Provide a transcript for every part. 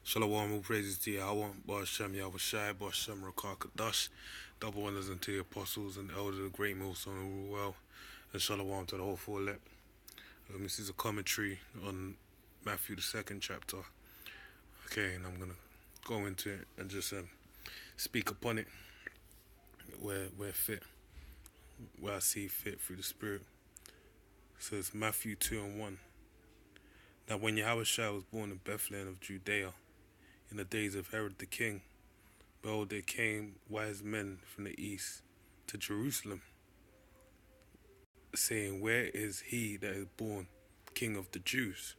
Shalom, all praises to Yahweh, Ba'ashem Yahweh Shai, Ba'ashem Rakar Kadash, double honors unto the apostles and elders of the great millstone who rule well, and Shalom to the whole four elect. This is a commentary on Matthew the second chapter. Okay, and I'm gonna go into it and just speak upon it where fit, where I see fit through the Spirit. So it's Matthew 2:1. Now when Yahweh Shai was born in Bethlehem of Judea, in the days of Herod the king, behold, there came wise men from the east to Jerusalem, saying, Where is he that is born King of the Jews?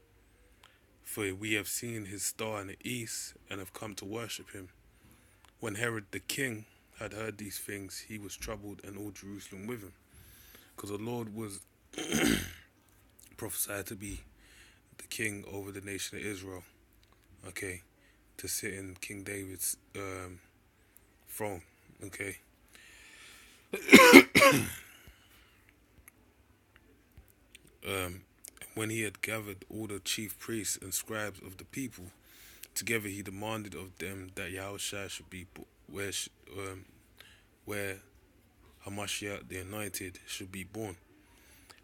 For we have seen his star in the east, and have come to worship him. When Herod the king had heard these things, he was troubled, and all Jerusalem with him. Because the Lord was prophesied to be the king over the nation of Israel, okay, to sit in King David's throne, okay. When he had gathered all the chief priests and scribes of the people together, he demanded of them that Yahushua should be where Hamashiach the Anointed should be born.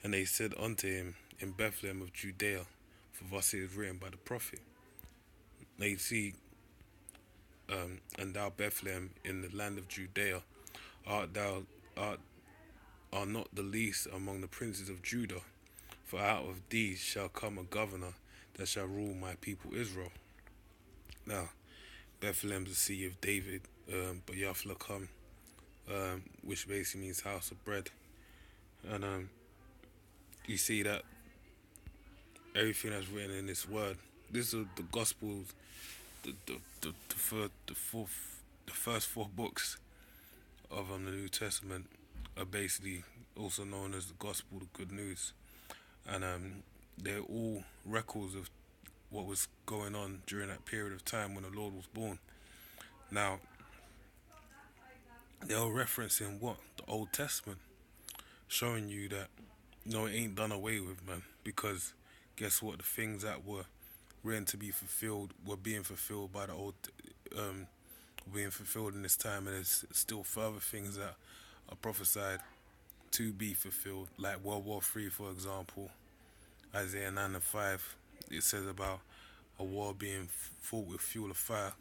And they said unto him, In Bethlehem of Judea, for thus it is written by the prophet. They see, and thou Bethlehem in the land of Judea, art thou are not the least among the princes of Judah, for out of these shall come a governor that shall rule my people Israel. Now, Bethlehem's the city of David, but Yaflakam, which basically means house of bread. And you see that everything that's written in this word, this is the Gospels, the first four books of the New Testament are basically also known as the Gospel, the Good News. And they're all records of what was going on during that period of time when the Lord was born. Now, they're referencing what? The Old Testament, showing you that, it ain't done away with, man, because guess what? The things that were written to be fulfilled were being fulfilled by the being fulfilled in this time, and there's still further things that are prophesied to be fulfilled, like World War III, for example. Isaiah 9:5, it says about a war being fought with fuel of fire.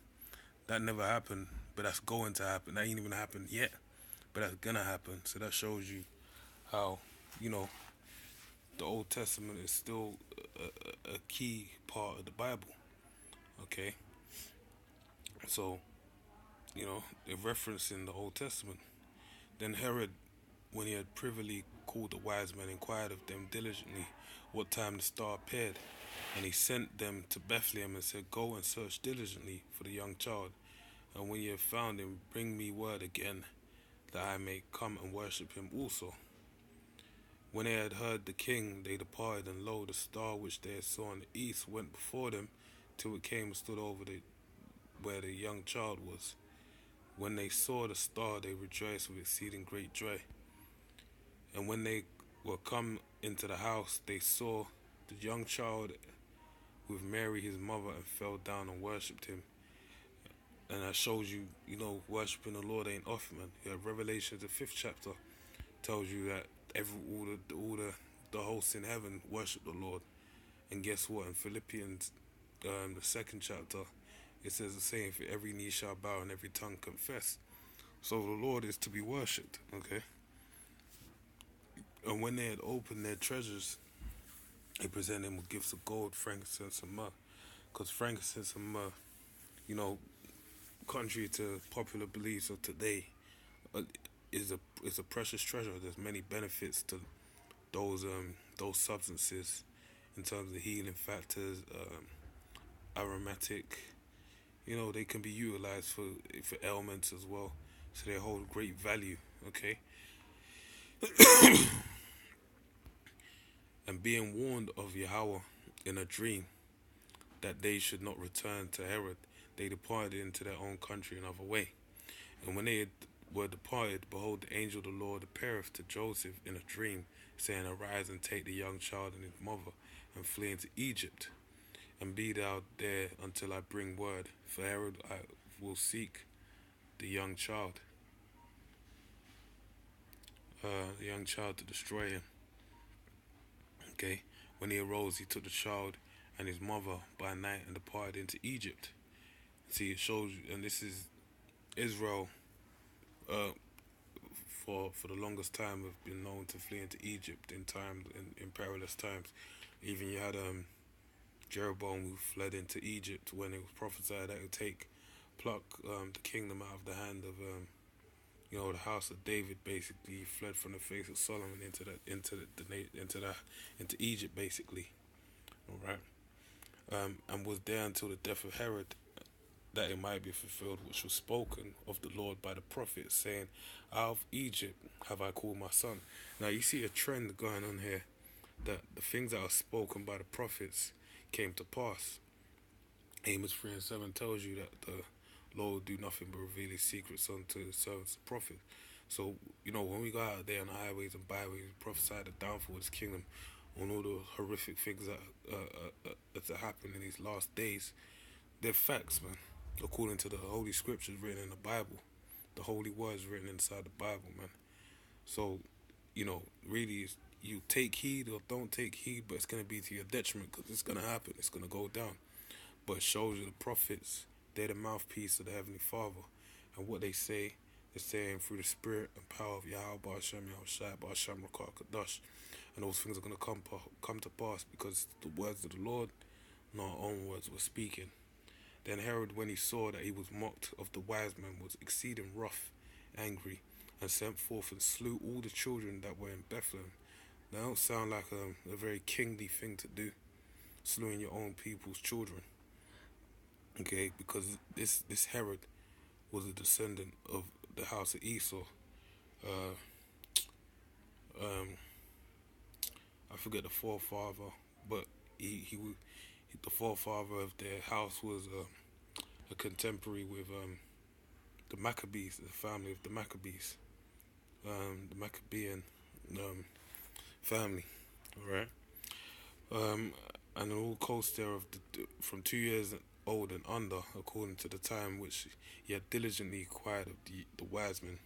That never happened, but that's going to happen. That ain't even happened yet, but that's gonna happen. So that shows you how, the Old Testament is still a key part of the Bible. Okay, so they're referencing the Old Testament. Then Herod, when he had privily called the wise men, inquired of them diligently what time the star appeared. And he sent them to Bethlehem and said, Go and search diligently for the young child. And when ye have found him, bring me word again, that I may come and worship him also. When they had heard the king, they departed, and lo, the star which they saw in the east went before them, till it came and stood over where the young child was. When they saw the star, they rejoiced with exceeding great joy. And when they were come into the house, they saw the young child with Mary his mother, and fell down and worshipped him. And that shows you, worshipping the Lord ain't off, man. Revelation, the 5th chapter, tells you that the hosts in heaven worship the Lord. And guess what? In Philippians, the 2nd chapter, it says the same: for every knee shall bow and every tongue confess. So the Lord is to be worshipped, okay? And when they had opened their treasures, they presented him with gifts of gold, frankincense, and myrrh. Because frankincense and myrrh, contrary to popular beliefs of today, is a precious treasure. There's many benefits to those substances in terms of healing factors, aromatic. They can be utilized for ailments as well. So they hold great value. Okay. And being warned of Yahweh in a dream that they should not return to Herod, they departed into their own country another way. And when they were departed, behold, the angel of the Lord appeareth to Joseph in a dream, saying, Arise and take the young child and his mother, and flee into Egypt, and be thou there until I bring word, for Herod I will seek the young child, the young child to destroy him. Okay, when he arose, he took the child and his mother by night and departed into Egypt. See, it shows you, and this is Israel. Uh, for the longest time, have been known to flee into Egypt in perilous times. Even you had Jeroboam who fled into Egypt when it was prophesied that it would pluck the kingdom out of the hand of the house of David. Basically, he fled from the face of Solomon into Egypt, basically. All right, and was there until the death of Herod, that it might be fulfilled which was spoken of the Lord by the prophet, saying, out of Egypt have I called my son. Now you see a trend going on here, that the things that are spoken by the prophets came to pass. Amos 3:7 tells you that the Lord will do nothing but reveal his secrets unto his servants the prophet. So, when we go out there on the highways and byways, we prophesy the downfall of his kingdom, on all the horrific things that happen in these last days. They're facts, man. According to the holy scriptures written in the Bible, the holy words written inside the Bible, man. So, really, you take heed or don't take heed, but it's going to be to your detriment, because it's going to happen. It's going to go down. But it shows you the prophets, they're the mouthpiece of the Heavenly Father. And what they say, they're saying through the spirit and power of Yahweh, Ba'ashem, Yahushai, Ba'ashem, Rakah, Kadash. And those things are going to come to pass, because the words of the Lord, not our own words, were speaking. Then Herod, when he saw that he was mocked of the wise men, was exceeding wroth, angry, and sent forth and slew all the children that were in Bethlehem. That don't sound like a very kingly thing to do, slewing your own people's children. Okay, because this Herod was a descendant of the house of Esau. Uh, I forget the forefather, but the forefather of their house was a contemporary with the Maccabees, the family of the Maccabees, the Maccabean family. All right, and all co-star of from 2 years old and under, according to the time which he had diligently acquired of the wise men.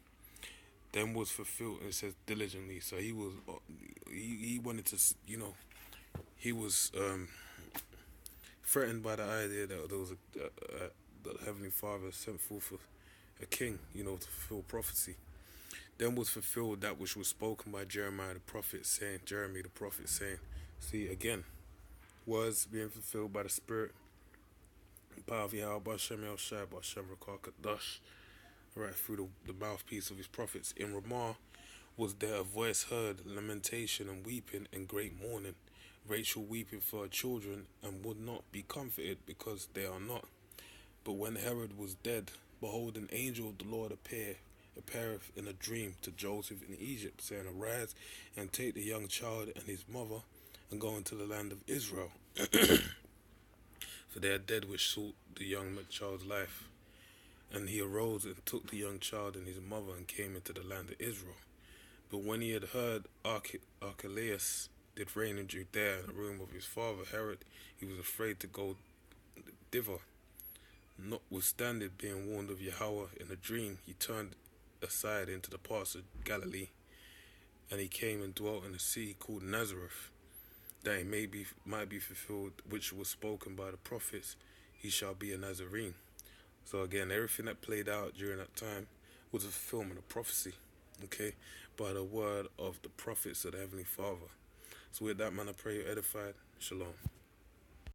Then was fulfilled, and it says diligently. So he was, he wanted to, he was threatened by the idea that there was that the Heavenly Father sent forth a king, to fulfill prophecy. Then was fulfilled that which was spoken by Jeremy the prophet, saying, see again, words being fulfilled by the Spirit, power of Yahweh, Ba'ashem, Yahushai, Ba'ashem, Rakah, Kadash, right through the mouthpiece of his prophets. In Ramah was there a voice heard, lamentation and weeping and great mourning, Rachel weeping for her children, and would not be comforted, because they are not. But when Herod was dead, behold, an angel of the Lord appeareth in a dream to Joseph in Egypt, saying, arise and take the young child and his mother, and go into the land of Israel. For they are dead which sought the young child's life. And he arose and took the young child and his mother, and came into the land of Israel. But when he had heard Archelaus did reign in Judea in the room of his father Herod, he was afraid to go thither. Notwithstanding, being warned of Yahweh in a dream, he turned aside into the parts of Galilee, and he came and dwelt in a city called Nazareth, that it might be fulfilled which was spoken by the prophets, he shall be a Nazarene. So again, everything that played out during that time was a fulfillment of prophecy, okay, by the word of the prophets of the Heavenly Father. So with that, man, I pray you're edified. Shalom.